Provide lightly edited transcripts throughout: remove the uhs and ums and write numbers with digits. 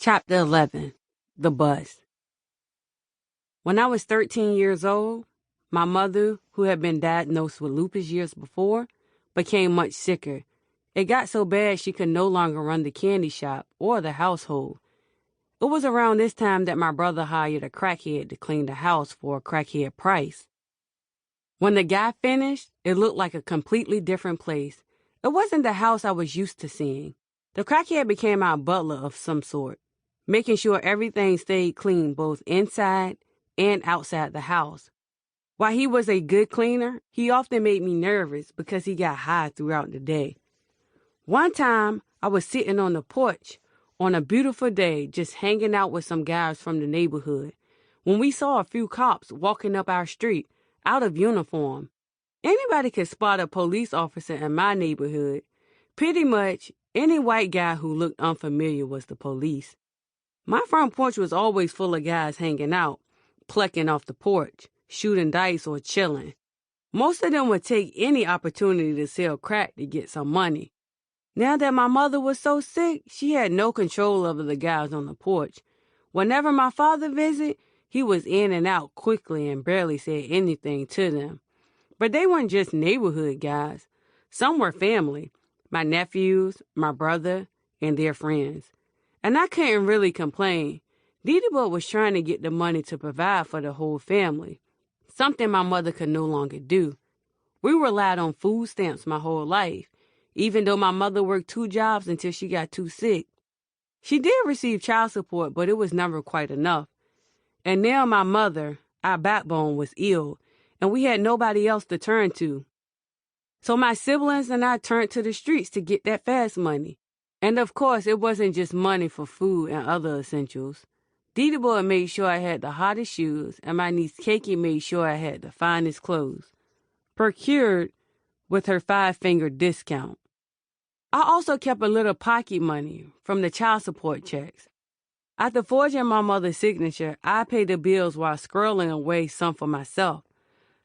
Chapter 11. The Bus. When I was 13 years old, my mother, who had been diagnosed with lupus years before, became much sicker. It got so bad she could no longer run the candy shop or the household. It was around this time that my brother hired a crackhead to clean the house for a crackhead price. When the guy finished, it looked like a completely different place. It wasn't the house I was used to seeing. The crackhead became our butler of some sort, making sure everything stayed clean both inside and outside the house. While he was a good cleaner, he often made me nervous because he got high throughout the day. One time, I was sitting on the porch on a beautiful day just hanging out with some guys from the neighborhood when we saw a few cops walking up our street out of uniform. Anybody could spot a police officer in my neighborhood. Pretty much any white guy who looked unfamiliar was the police. My front porch was always full of guys hanging out, plucking off the porch, shooting dice or chilling. Most of them would take any opportunity to sell crack to get some money. Now that my mother was so sick, she had no control over the guys on the porch. Whenever my father visited, he was in and out quickly and barely said anything to them. But they weren't just neighborhood guys. Some were family, my nephews, my brother, and their friends. And I couldn't really complain. Audiobook was trying to get the money to provide for the whole family, something my mother could no longer do. We relied on food stamps my whole life, even though my mother worked 2 jobs until she got too sick. She did receive child support, but it was never quite enough. And now my mother, our backbone, was ill, and we had nobody else to turn to. So my siblings and I turned to the streets to get that fast money. And of course, it wasn't just money for food and other essentials. Audiobook made sure I had the hottest shoes, and my niece Keiki made sure I had the finest clothes, procured with her 5-finger discount. I also kept a little pocket money from the child support checks. After forging my mother's signature, I paid the bills while squirreling away some for myself.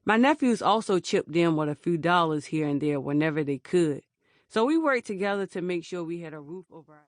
My nephews also chipped in with a few dollars here and there whenever they could. So we worked together to make sure we had a roof over our heads.